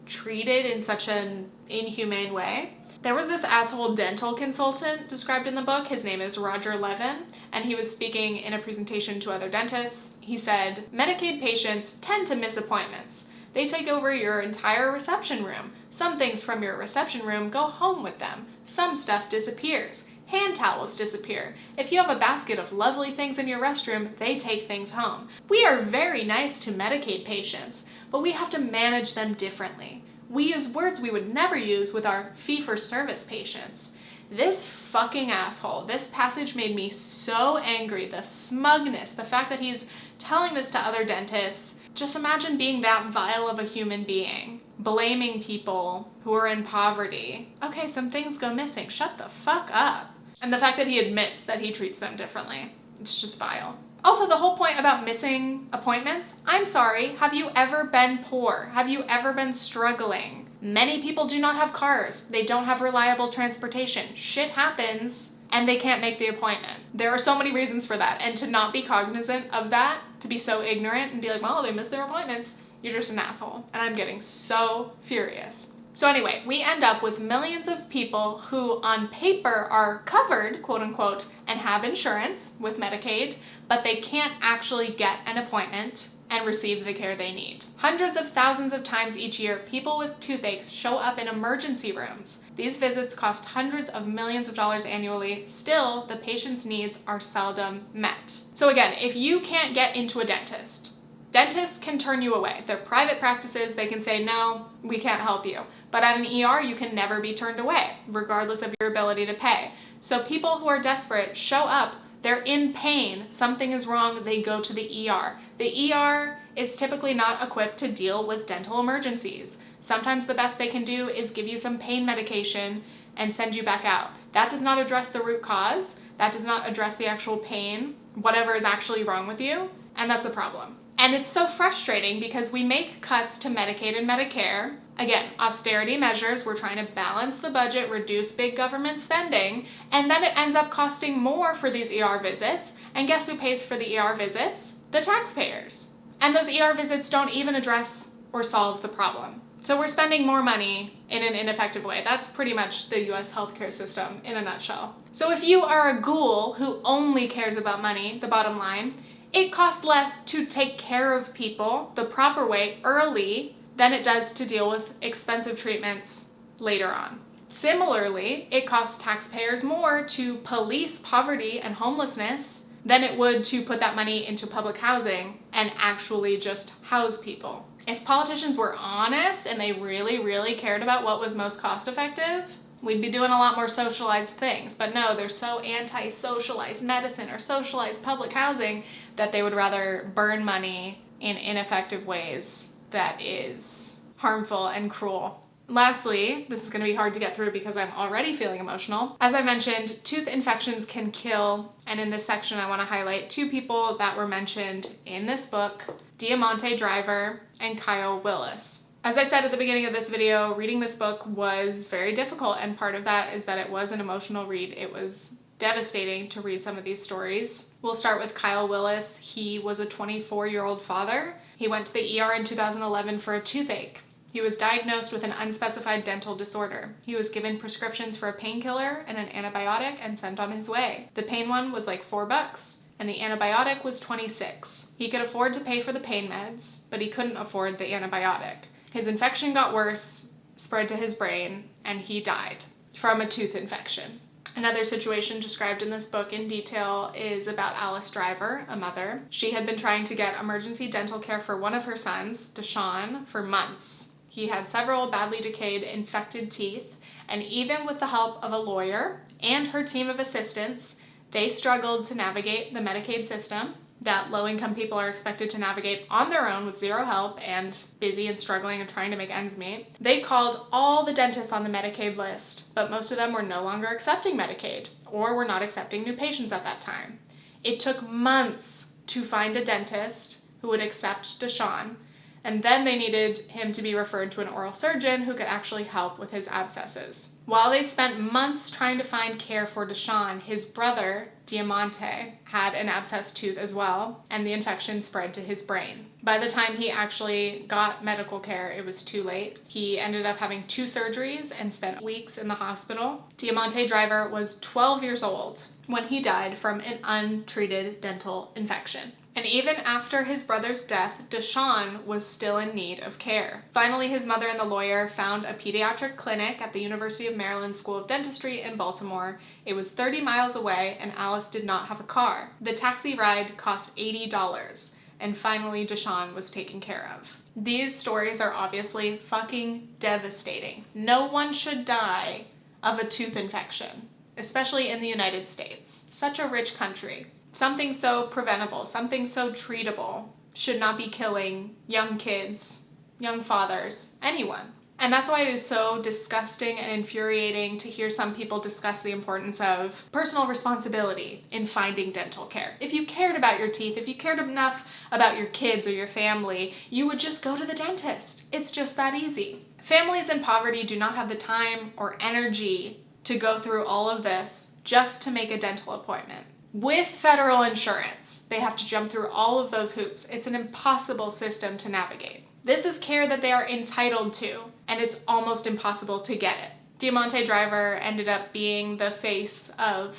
Speaker 1: treated in such an inhumane way. There was this asshole dental consultant described in the book. His name is Roger Levin, and he was speaking in a presentation to other dentists. He said, Medicaid patients tend to miss appointments. They take over your entire reception room. Some things from your reception room go home with them. Some stuff disappears. Hand towels disappear. If you have a basket of lovely things in your restroom, they take things home. We are very nice to Medicaid patients, but we have to manage them differently. We use words we would never use with our fee-for-service patients. This fucking asshole, this passage made me so angry. The smugness, the fact that he's telling this to other dentists. Just imagine being that vile of a human being, blaming people who are in poverty. Okay, some things go missing. Shut the fuck up. And the fact that he admits that he treats them differently. It's just vile. Also, the whole point about missing appointments, I'm sorry, have you ever been poor? Have you ever been struggling? Many people do not have cars. They don't have reliable transportation. Shit happens, and they can't make the appointment. There are so many reasons for that, and to not be cognizant of that, to be so ignorant and be like, well, they missed their appointments, you're just an asshole. And I'm getting so furious. So anyway, we end up with millions of people who on paper are covered, quote unquote, and have insurance with Medicaid, but they can't actually get an appointment and receive the care they need. Hundreds of thousands of times each year, people with toothaches show up in emergency rooms. These visits cost hundreds of millions of dollars annually. Still, the patient's needs are seldom met. So again, if you can't get into a dentist, dentists can turn you away. They're private practices. They can say, no, we can't help you. But at an ER, you can never be turned away, regardless of your ability to pay. So people who are desperate show up. They're in pain, something is wrong, they go to the ER. The ER is typically not equipped to deal with dental emergencies. Sometimes the best they can do is give you some pain medication and send you back out. That does not address the root cause. That does not address the actual pain, whatever is actually wrong with you, and that's a problem. And it's so frustrating because we make cuts to Medicaid and Medicare. Again, austerity measures, we're trying to balance the budget, reduce big government spending, and then it ends up costing more for these ER visits. And guess who pays for the ER visits? The taxpayers. And those ER visits don't even address or solve the problem. So we're spending more money in an ineffective way. That's pretty much the US healthcare system in a nutshell. So if you are a ghoul who only cares about money, the bottom line, it costs less to take care of people the proper way early than it does to deal with expensive treatments later on. Similarly, it costs taxpayers more to police poverty and homelessness than it would to put that money into public housing and actually just house people. If politicians were honest and they really, really cared about what was most cost effective, we'd be doing a lot more socialized things. But no, they're so anti-socialized medicine or socialized public housing that they would rather burn money in ineffective ways that is harmful and cruel. Lastly, this is going to be hard to get through because I'm already feeling emotional. As I mentioned, tooth infections can kill, and in this section I want to highlight two people that were mentioned in this book, Deamonte Driver and Kyle Willis. As I said at the beginning of this video, reading this book was very difficult, and part of that is that it was an emotional read. It was devastating to read some of these stories. We'll start with Kyle Willis. He was a 24-year-old father. He went to the ER in 2011 for a toothache. He was diagnosed with an unspecified dental disorder. He was given prescriptions for a painkiller and an antibiotic and sent on his way. The pain one was like $4, and the antibiotic was $26. He could afford to pay for the pain meds, but he couldn't afford the antibiotic. His infection got worse, spread to his brain, and he died from a tooth infection. Another situation described in this book in detail is about Alice Driver, a mother. She had been trying to get emergency dental care for one of her sons, Deshaun, for months. He had several badly decayed, infected teeth, and even with the help of a lawyer and her team of assistants, they struggled to navigate the Medicaid system that low-income people are expected to navigate on their own with zero help and busy and struggling and trying to make ends meet. They called all the dentists on the Medicaid list, but most of them were no longer accepting Medicaid or were not accepting new patients at that time. It took months to find a dentist who would accept Deshaun, and then they needed him to be referred to an oral surgeon who could actually help with his abscesses. While they spent months trying to find care for Deshaun, his brother, Deamonte, had an abscessed tooth as well, and the infection spread to his brain. By the time he actually got medical care, it was too late. He ended up having 2 surgeries and spent weeks in the hospital. Deamonte Driver was 12 years old when he died from an untreated dental infection. And even after his brother's death, Deshaun was still in need of care. Finally, his mother and the lawyer found a pediatric clinic at the University of Maryland School of Dentistry in Baltimore. It was 30 miles away, and Alice did not have a car. The taxi ride cost $80, and finally Deshaun was taken care of. These stories are obviously fucking devastating. No one should die of a tooth infection, especially in the United States. Such a rich country. Something so preventable, something so treatable should not be killing young kids, young fathers, anyone. And that's why it is so disgusting and infuriating to hear some people discuss the importance of personal responsibility in finding dental care. If you cared about your teeth, if you cared enough about your kids or your family, you would just go to the dentist. It's just that easy. Families in poverty do not have the time or energy to go through all of this just to make a dental appointment. With federal insurance, they have to jump through all of those hoops. It's an impossible system to navigate. This is care that they are entitled to, and it's almost impossible to get it. Deamonte Driver ended up being the face of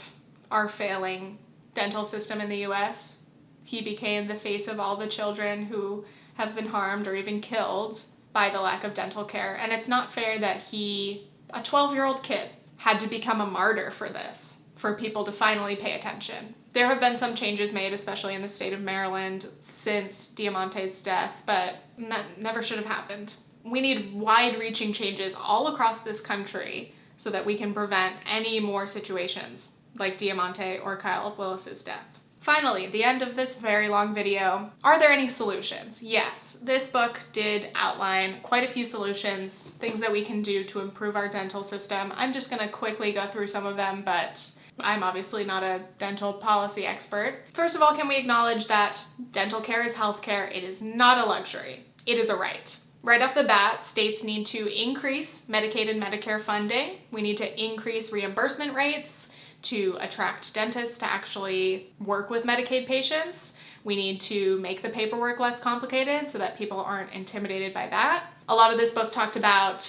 Speaker 1: our failing dental system in the US. He became the face of all the children who have been harmed or even killed by the lack of dental care. And it's not fair that he, a 12-year-old kid, had to become a martyr for this, for people to finally pay attention. There have been some changes made, especially in the state of Maryland, since Deamonte's death, but that never should have happened. We need wide-reaching changes all across this country so that we can prevent any more situations like Deamonte or Kyle Willis's death. Finally, the end of this very long video. Are there any solutions? Yes, this book did outline quite a few solutions, things that we can do to improve our dental system. I'm just gonna quickly go through some of them, but I'm obviously not a dental policy expert. First of all, can we acknowledge that dental care is healthcare? It is not a luxury. It is a right. Right off the bat, states need to increase Medicaid and Medicare funding. We need to increase reimbursement rates to attract dentists to actually work with Medicaid patients. We need to make the paperwork less complicated so that people aren't intimidated by that. A lot of this book talked about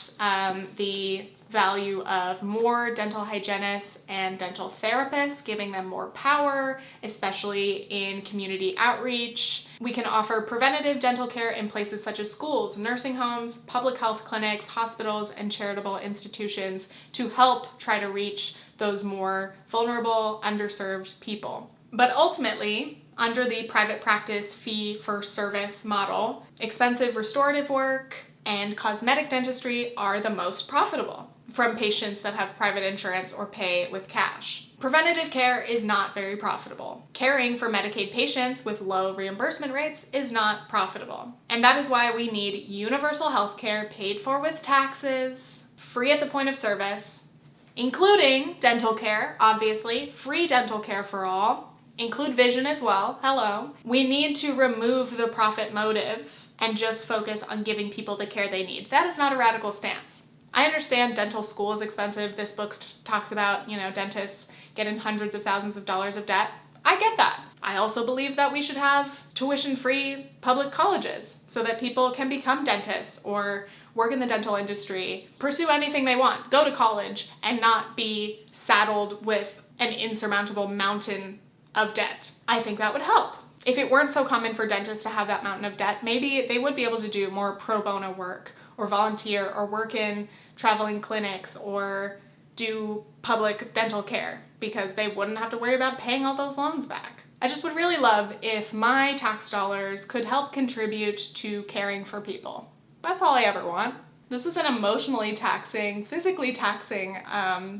Speaker 1: the value of more dental hygienists and dental therapists, giving them more power, especially in community outreach. We can offer preventative dental care in places such as schools, nursing homes, public health clinics, hospitals, and charitable institutions to help try to reach those more vulnerable, underserved people. But ultimately, under the private practice fee-for-service model, expensive restorative work and cosmetic dentistry are the most profitable. from patients that have private insurance or pay with cash. Preventative care is not very profitable. Caring for Medicaid patients with low reimbursement rates is not profitable. And that is why we need universal health care paid for with taxes, free at the point of service, including dental care, obviously, free dental care for all, include vision as well, hello. We need to remove the profit motive and just focus on giving people the care they need. That is not a radical stance. I understand dental school is expensive. This book talks about, dentists getting hundreds of thousands of dollars of debt. I get that. I also believe that we should have tuition-free public colleges so that people can become dentists or work in the dental industry, pursue anything they want, go to college, and not be saddled with an insurmountable mountain of debt. I think that would help. If it weren't so common for dentists to have that mountain of debt, maybe they would be able to do more pro bono work or volunteer or work in traveling clinics or do public dental care because they wouldn't have to worry about paying all those loans back. I just would really love if my tax dollars could help contribute to caring for people. That's all I ever want. This was an emotionally taxing, physically taxing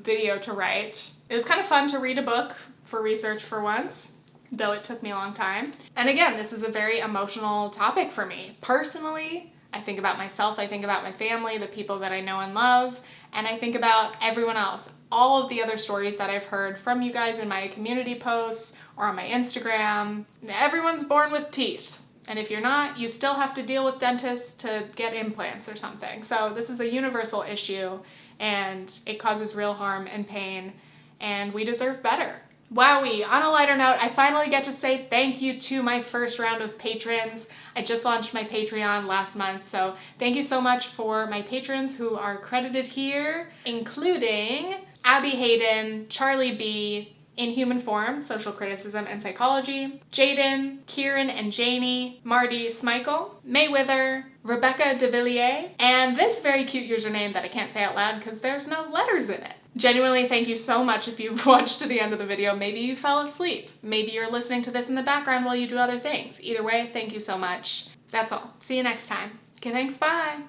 Speaker 1: video to write. It was kind of fun to read a book for research for once, though it took me a long time. And again, this is a very emotional topic for me. Personally, I think about myself, I think about my family, the people that I know and love, and I think about everyone else. All of the other stories that I've heard from you guys in my community posts or on my Instagram. Everyone's born with teeth. And if you're not, you still have to deal with dentists to get implants or something. So this is a universal issue and it causes real harm and pain and we deserve better. Wowee, on a lighter note, I finally get to say thank you to my first round of patrons. I just launched my Patreon last month, so thank you so much for my patrons who are credited here, including Abby Hayden, Charlie B, In Human Form, Social Criticism and Psychology, Jaden, Kieran and Janie, Marty Smichael, Mayweather, Rebecca DeVilliers, and this very cute username that I can't say out loud because there's no letters in it. Genuinely, thank you so much if you've watched to the end of the video. Maybe you fell asleep. Maybe you're listening to this in the background while you do other things. Either way, thank you so much. That's all. See you next time. Okay, thanks, bye!